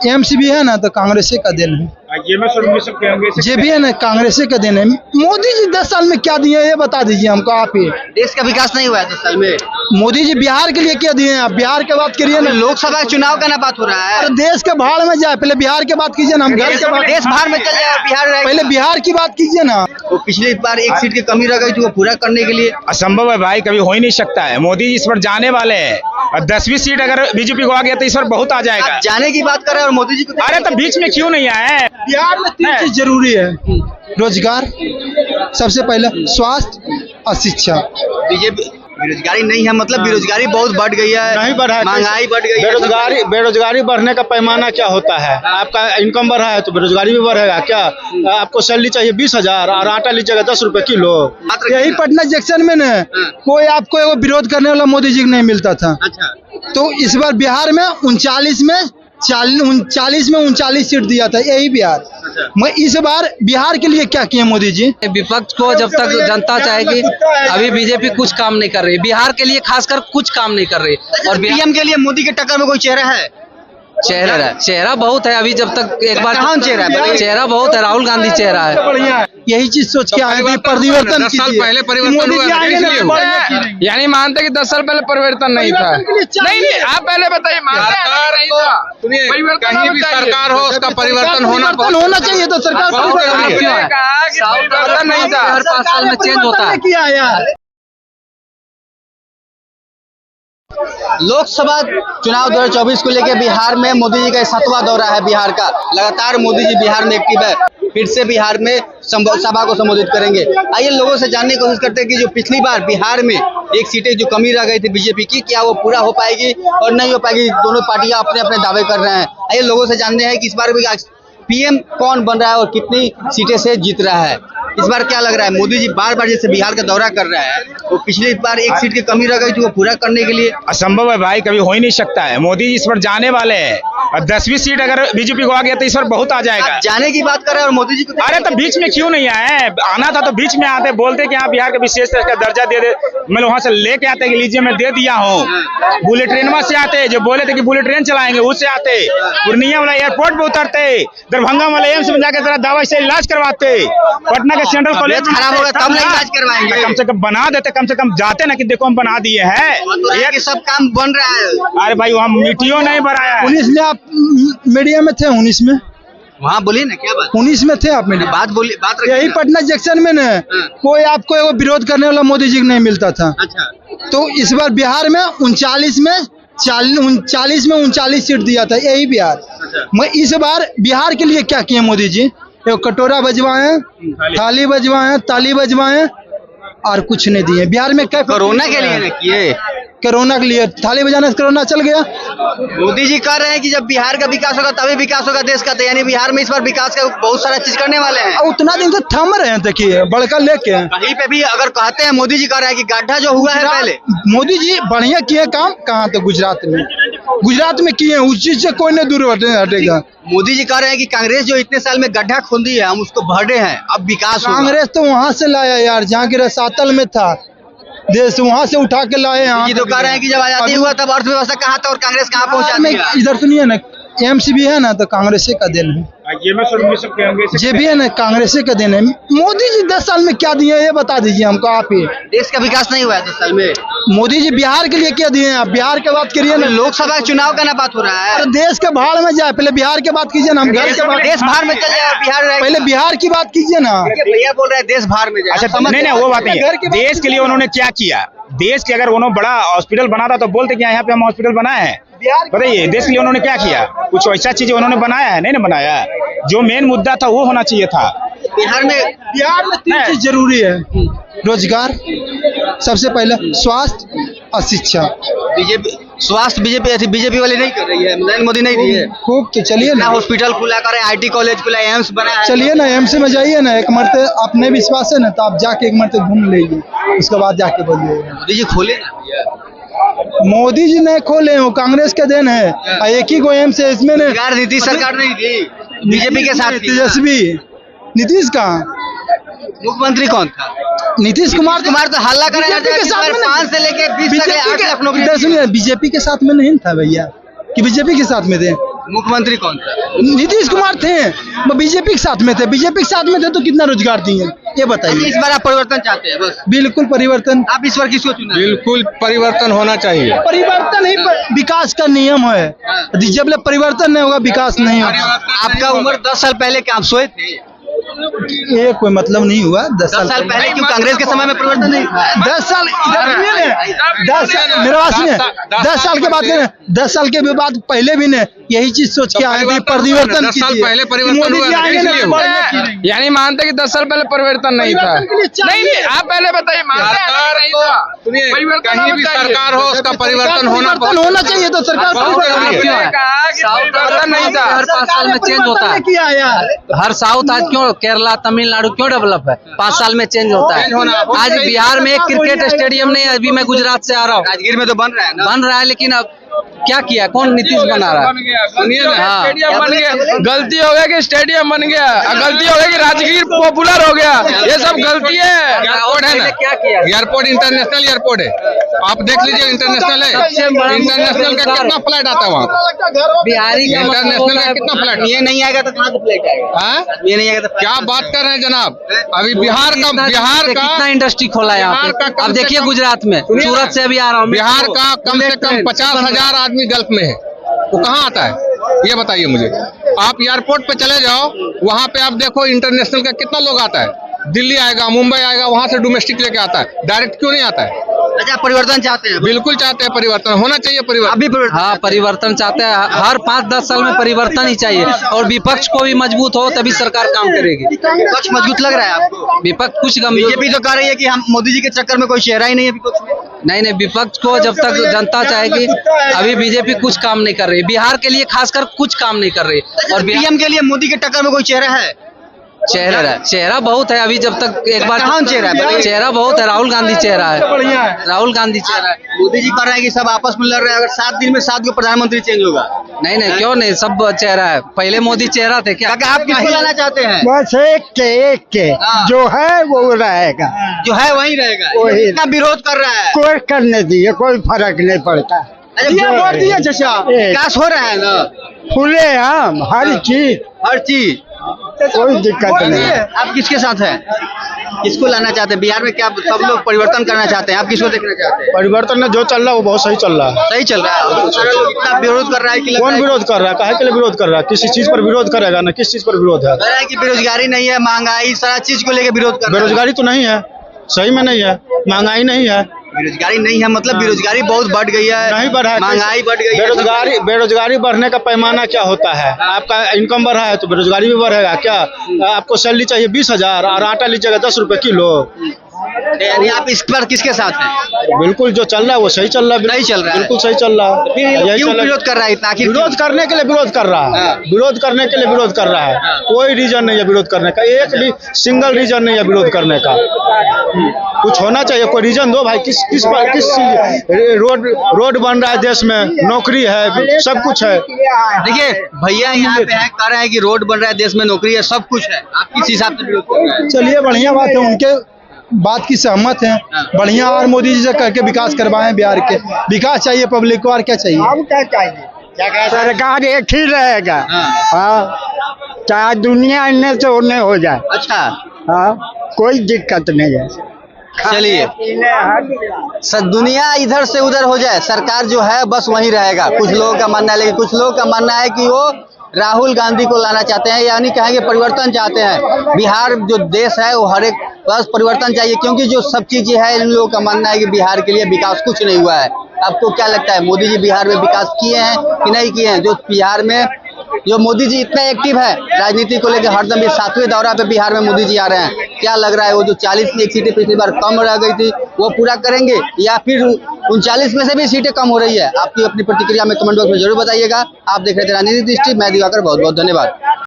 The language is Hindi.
एम्स भी है ना तो कांग्रेस का देन है, ये भी है ना कांग्रेस का देन है। मोदी जी 10 साल में क्या दिए ये बता दीजिए हमको आप ही। देश का विकास नहीं हुआ है 10 साल में। मोदी जी बिहार के लिए क्या दिए हैं? आप बिहार की बात करिए ना। लोकसभा चुनाव का ना बात हो रहा है। अरे देश के भाड़ में जाए, पहले बिहार की बात कीजिए ना। हम घर के बात, देश बाहर में चल जाए, बिहार रहेगा। पहले बिहार की बात कीजिए ना। तो पिछली बार एक सीट की कमी रह गई थी, वो पूरा करने के लिए असंभव है भाई, कभी हो ही नहीं सकता है। मोदी जी इस पर जाने वाले हैं और 10वीं सीट अगर बीजेपी को आ गया तो इस पर बहुत आ जाएगा। जाने की बात कर रहे हैं और मोदी जी को अरे तो बीच में क्यों नहीं आए? बिहार में 3 चीज जरूरी है, रोजगार सबसे पहले, स्वास्थ्य और शिक्षा। बीजेपी बेरोजगारी नहीं है, मतलब बेरोजगारी बहुत बढ़ गई है, नहीं बढ़ा है, महंगाई बढ़ गई है। बेरोजगारी बढ़ने का पैमाना क्या होता है? आपका इनकम बढ़ा है तो बेरोजगारी भी बढ़ेगा क्या? आपको सैलरी चाहिए 20,000 और आटा लीजिएगा 10 रुपए किलो। यही पटना जंक्शन में न कोई आपको एगो विरोध करने वाला मोदी जी को नहीं मिलता था। अच्छा, तो इस बार बिहार में 39 में 39 सीट दिया था, यही बिहार। मैं इस बार बिहार के लिए क्या किए मोदी जी? विपक्ष को जब तक जनता चाहेगी, अभी बीजेपी कुछ काम नहीं कर रही, बिहार के लिए खासकर कुछ काम नहीं कर रही। और पीएम के लिए मोदी के टक्कर में कोई चेहरा है? चेहरा बहुत है। अभी जब तक एक बार कौन चेहरा है? चेहरा बहुत है, राहुल गांधी चेहरा है। यही चीज सोच के आए थे, परिवर्तन 10 साल पहले परिवर्तन हुआ, यानी मानते कि 10 साल पहले परिवर्तन नहीं था। नहीं, आप पहले बताइए, कहीं भी सरकार हो उसका परिवर्तन होना चाहिए। तो सरकार नहीं था, हर 5 साल में चेंज होता है। किया यार। लोकसभा चुनाव 2024 को लेकर बिहार में मोदी जी का 7वां दौरा है। बिहार का लगातार मोदी जी बिहार में एक्टिव है, फिर से बिहार में सभा को संबोधित करेंगे। आइए लोगों से जानने की कोशिश करते हैं कि जो पिछली बार बिहार में एक सीटें जो कमी रह गई थी बीजेपी की, क्या वो पूरा हो पाएगी और नहीं हो पाएगी। दोनों पार्टियां अपने अपने दावे कर रहे हैं। आइए लोगों से जानते हैं कि इस बार भी पीएम कौन बन रहा है और कितनी सीटें से जीत रहा है। इस बार क्या लग रहा है? मोदी जी बार बार जैसे बिहार का दौरा कर रहा है, वो पिछली बार एक सीट की कमी रह गई थी, वो पूरा करने के लिए असंभव है भाई, कभी हो ही नहीं सकता है। मोदी जी इस पर जाने वाले हैं और 10वीं सीट अगर बीजेपी को आ गया तो इस पर बहुत आ जाएगा। जाने की बात कर रहे हैं और मोदी जी को अरे तो बीच में क्यों नहीं आए? आना था तो बीच में आते, बोलते कि हाँ बिहार का विशेष का दर्जा दे दे। मैं वहां से लेके आते कि लीजिए मैं दे दिया हूँ। बुलेट ट्रेन से आते, जो बोले थे कि बुलेट ट्रेन चलाएंगे उससे आते, पूर्णिया वाला एयरपोर्ट पे उतरते, दरभंगा वाला एम्स में जाकर जरा दवा से इलाज करवाते, पटना के सेंट्रल कॉलेज खराब होगा तब नहीं इलाज करवाएंगे। कम से कम बना देते, कम से कम जाते ना कि देखो हम बना दिए हैं, ये सब काम बन रहा है। अरे भाई वहाँ मिट्टियों नहीं बनाया। 19 में आप मीडिया में थे, 19 में वहाँ बोलिए ना, क्या बात? 19 में थे आप मीडिया बात बोलिए, बात यही पटना जंक्शन में न कोई आपको एगो विरोध करने वाला मोदी जी को नहीं मिलता था। अच्छा, तो इस बार बिहार में 39 में 39 सीट दिया था, यही बिहार। मैं इस बार बिहार के लिए क्या किए मोदी जी? एक कटोरा बजवाए, थाली बजवाए, ताली बजवाए और कुछ नहीं दिए। बिहार में क्या कोरोना के लिए किए? कोरोना के लिए थाली बजाने से कोरोना चल गया। मोदी जी कह रहे हैं कि जब बिहार का विकास होगा तभी विकास होगा देश का। तो यानी बिहार में इस बार विकास का बहुत सारा चीज करने वाले हैं। उतना दिन से थम रहे हैं, देखिए बड़का लेके कहीं पे भी अगर कहते हैं, मोदी जी कह रहे हैं कि गड्ढा जो हुआ है पहले, मोदी जी बढ़िया किए काम। कहाँ? तो गुजरात में किए, उस चीज से कोई नहीं दूर हटेगा। मोदी जी कह रहे हैं कि कांग्रेस जो इतने साल में गड्ढा खोदी है हम उसको भरे हैं, अब विकास होगा। कांग्रेस तो वहाँ से लाया यार, जहाँ की रसातल में था देश, वहाँ से उठा के लाए। ये तो कह रहे हैं कि जब आजादी हुआ तब अर्थव्यवस्था कहाँ था और कांग्रेस कहाँ पहुँचा दिया। इधर सुनिए ना, एम्स भी है ना तो कांग्रेस का देन है, ये भी है ना कांग्रेस का देन है। मोदी जी 10 साल में क्या दिए ये बता दीजिए हमको आप ही। देश का विकास नहीं हुआ है 10 साल में। मोदी जी बिहार के लिए क्या दिए हैं? आप बिहार की बात करिए ना। लोकसभा चुनाव का ना बात हो रहा है। अरे देश के भाड़ में जाए, पहले बिहार की बात कीजिए ना। हम घर के देश बाहर में चल जाए, बिहार रहेगा। पहले बिहार की बात कीजिए ना। भैया बोल रहे हैं देश बाहर में जाए। अच्छा नहीं, वो बात नहीं है। देश के लिए उन्होंने क्या किया? देश के अगर उन्होंने बड़ा हॉस्पिटल बना था तो बोलते कि यहाँ पे हम हॉस्पिटल बनाए हैं। बताइए देश के लिए उन्होंने क्या किया? कुछ ऐसा चीज उन्होंने बनाया है? नहीं ना बनाया। जो मेन मुद्दा था वो होना चाहिए था। बिहार में 3 चीज जरूरी है, रोजगार सबसे पहले, स्वास्थ्य और शिक्षा। स्वास्थ्य बीजेपी वाले नहीं कर रही है, नरेंद्र मोदी नहीं दी है। खूब तो चलिए ना, हॉस्पिटल खुला करे, IT कॉलेज खुला, एम्स बना है। चलिए ना एम्स में जाइए ना, एक मरते अपने विश्वास है ना तो आप जाके एक मरते घूम लीजिए, उसके बाद जाके बोलिए। मोदी जी खोले ना भैया। मोदी जी नहीं खोले, वो कांग्रेस का देन है। एक ही को एम्स है, इसमें नीतीश सरकार नहीं थी, बीजेपी के साथ तेजस्वी। नीतीश का मुख्यमंत्री कौन था? नीतीश कुमार तो हल्ला कर रहे थे 5 से लेके 20 तक 8 लाख नौकरी। सुनिए, बीजेपी के साथ में नहीं था भैया कि बीजेपी के साथ में थे। मुख्यमंत्री कौन था? नीतीश कुमार थे, वो बीजेपी के साथ में थे, बीजेपी के साथ में थे तो कितना रोजगार दिए, ये बताइए। इस बार आप परिवर्तन चाहते हैं बस? बिल्कुल परिवर्तन। आप इस बार किसको चुना? बिल्कुल परिवर्तन होना चाहिए। परिवर्तन ही विकास का नियम है, जब तक परिवर्तन नहीं होगा विकास नहीं होगा। आपका उम्र 10 साल पहले क्या आप सोए थे? ये कोई मतलब नहीं हुआ। 10 साल पहले क्यों कांग्रेस के समय में परिवर्तन नहीं? 10 साल मेरे पास नहीं, 10 साल के बाद 10 साल के बाद पहले भी नहीं यही चीज सोच के आए थे परिवर्तन। 10 साल पहले परिवर्तन हुआ, यानी मानते कि 10 साल पहले परिवर्तन नहीं था। नहीं, आप पहले बताइए, मानते हैं नहीं था? कहीं भी सरकार हो उसका परिवर्तन होना चाहिए, तो सरकार परिवर्तन नहीं था। हर 5 साल में चेंज होता है। किया यार, हर साउथ आज क्यों केरला तमिलनाडु क्यों डेवलप है? 5 साल में चेंज होता है। आज बिहार में एक क्रिकेट स्टेडियम नहीं है। अभी मैं गुजरात से आ रहा हूँ, राजगीर में तो बन रहा है ना? बन रहा है, लेकिन अब क्या किया? कौन नीतीश बना रहा है? सुनिए ना, हाँ। स्टेडियम बन गया, गलती हो गया कि स्टेडियम बन गया, गलती हो गई कि राजगीर पॉपुलर हो गया, ये सब गलती है। एयरपोर्ट है ना, क्या किया? एयरपोर्ट इंटरनेशनल एयरपोर्ट है, आप देख लीजिए इंटरनेशनल है। इंटरनेशनल का कितना फ्लाइट आता है वहाँ पे? बिहारी का इंटरनेशनल का कितना फ्लाइट? ये नहीं आएगा तो कहाँ से फ्लाइट आएगा? हाँ? ये नहीं आएगा तो क्या बात कर रहे हैं जनाब? अभी बिहार का कितना इंडस्ट्री खोला है यहाँ बिहार का पे? कम अब से देखिए कम- गुजरात में, सुनिए ना, सूरत से अभी आ रहा हूँ। बिहार का कम से कम 50,000 आदमी गल्फ में है, वो कहाँ आता है ये बताइए मुझे। आप एयरपोर्ट पे चले जाओ, वहाँ पे आप देखो इंटरनेशनल का कितना लोग आता है। दिल्ली आएगा, मुंबई आएगा, वहाँ से डोमेस्टिक लेके आता है, डायरेक्ट क्यों नहीं आता है? अच्छा, परिवर्तन चाहते हैं? बिल्कुल चाहते हैं, परिवर्तन होना चाहिए। परिवर्तन अभी परिवर्तन? हाँ, परिवर्तन चाहते हैं। हर 5-10 साल में परिवर्तन ही चाहिए, और विपक्ष को भी मजबूत हो तभी सरकार काम करेगी। कुछ मजबूत लग रहा है आपको? विपक्ष कुछ कमजोर बीजेपी तो कह रही है कि हम मोदी जी के चक्कर में कोई चेहरा ही नहीं है विपक्ष में। नहीं, विपक्ष को जब तक जनता चाहेगी। अभी बीजेपी कुछ काम नहीं कर रही, बिहार के लिए खासकर कुछ काम नहीं कर रही। और पीएम के लिए मोदी के टक्कर में कोई चेहरा है? चेहरा बहुत है। अभी जब तक एक बार कौन चेहरा है? चेहरा बहुत है, राहुल गांधी चेहरा है, राहुल गांधी चेहरा है। मोदी जी कह रहे हैं कि सब आपस में लड़ रहे हैं, अगर 7 दिन में 7 को प्रधानमंत्री चेंज होगा। नहीं, क्यों नहीं, सब चेहरा है। पहले मोदी चेहरा थे क्या? काका, आप किसको लाना चाहते हैं? बस एक के हाँ। जो है वो रहेगा, जो है वही रहेगा। वही। इतना विरोध कर रहा है। कोई करने दिए, कोई फर्क नहीं पड़ता। विकास हो रहा है ना? खुले आम हर चीज कोई दिक्कत नहीं। आप किसके साथ हैं? किसको लाना चाहते हैं? बिहार में क्या सब लोग परिवर्तन करना चाहते हैं, आप किसको देखना चाहते हैं? परिवर्तन में जो चल रहा है वो बहुत सही चल रहा है। सही चल रहा है। सारे लोग इतना विरोध कर रहा है कि लगता कौन है विरोध कर रहा है? काहे के लिए विरोध कर रहा है? किसी चीज पर विरोध करेगा ना, किस चीज पर विरोध है? कह रहा है कि बेरोजगारी नहीं है, महंगाई, सारा चीज को लेकर विरोध कर रहा है। बेरोजगारी तो नहीं है, सही में नहीं है, महंगाई नहीं है। बेरोजगारी नहीं है मतलब बेरोजगारी बहुत बढ़ गई है, नहीं बढ़ा है, महंगाई बढ़ गई है। बेरोजगारी बढ़ने का पैमाना क्या होता है? आपका इनकम बढ़ा है तो बेरोजगारी भी बढ़ेगा क्या? आपको सैलरी चाहिए 20,000 और आटा लीजिएगा 10 रुपए किलो। यानी आप इस पर किसके साथ हैं? बिल्कुल जो चल रहा है वो सही चल रहा है। सही चल रहा है। बिल्कुल सही चल रहा है। यही क्यों चल रहा है। विरोध कर रहा है इतना? आखिर विरोध करने के लिए विरोध कर रहा है। हाँ। विरोध करने के लिए विरोध कर रहा है। कोई रीजन नहीं है विरोध करने का, एक भी सिंगल रीजन नहीं है विरोध करने का। कुछ होना चाहिए, कोई रीजन दो भाई। किस चीज? रोड बन रहा है देश में, नौकरी है, सब कुछ है। देखिए भैया यहाँ पे है, कह रहे हैं कि रोड बन रहा है देश में, नौकरी है, सब कुछ है। आप किस हिसाब से विरोध कर रहे हैं? चलिए बढ़िया बात है, उनके बात की सहमत हैं। बढ़िया, और मोदी जी से करके विकास करवाएं बिहार के। विकास चाहिए पब्लिक को, और क्या चाहिए? अब क्या चाहिए? सरकार एक ही रहेगा। हाँ, चाहे दुनिया इन्हें से उन्हें हो जाए। अच्छा, हाँ, कोई दिक्कत नहीं है। चलिए दुनिया इधर से उधर हो जाए, सरकार जो है बस वही रहेगा, कुछ लोगों का मानना है। लेकिन कुछ लोगों का मानना है कि वो राहुल गांधी को लाना चाहते हैं, यानी कहेंगे परिवर्तन चाहते हैं। बिहार जो देश है वो हर एक बस परिवर्तन चाहिए, क्योंकि जो सब चीजें है, इन लोगों का मानना है कि बिहार के लिए विकास कुछ नहीं हुआ है। आपको क्या लगता है, मोदी जी बिहार में विकास किए हैं कि नहीं किए हैं? जो बिहार में जो मोदी जी इतना एक्टिव है राजनीति को लेकर, हरदम ये 7वें दौरा पे बिहार में मोदी जी आ रहे हैं, क्या लग रहा है वो जो 40 की एक सीटें पिछली बार कम रह गई थी वो पूरा करेंगे, या फिर 39 में से भी सीटें कम हो रही है? आपकी अपनी प्रतिक्रिया में कमेंट बॉक्स में जरूर बताइएगा। आप देख रहे थे राजनीति दृष्टि, मैं दिवाकर, बहुत बहुत धन्यवाद।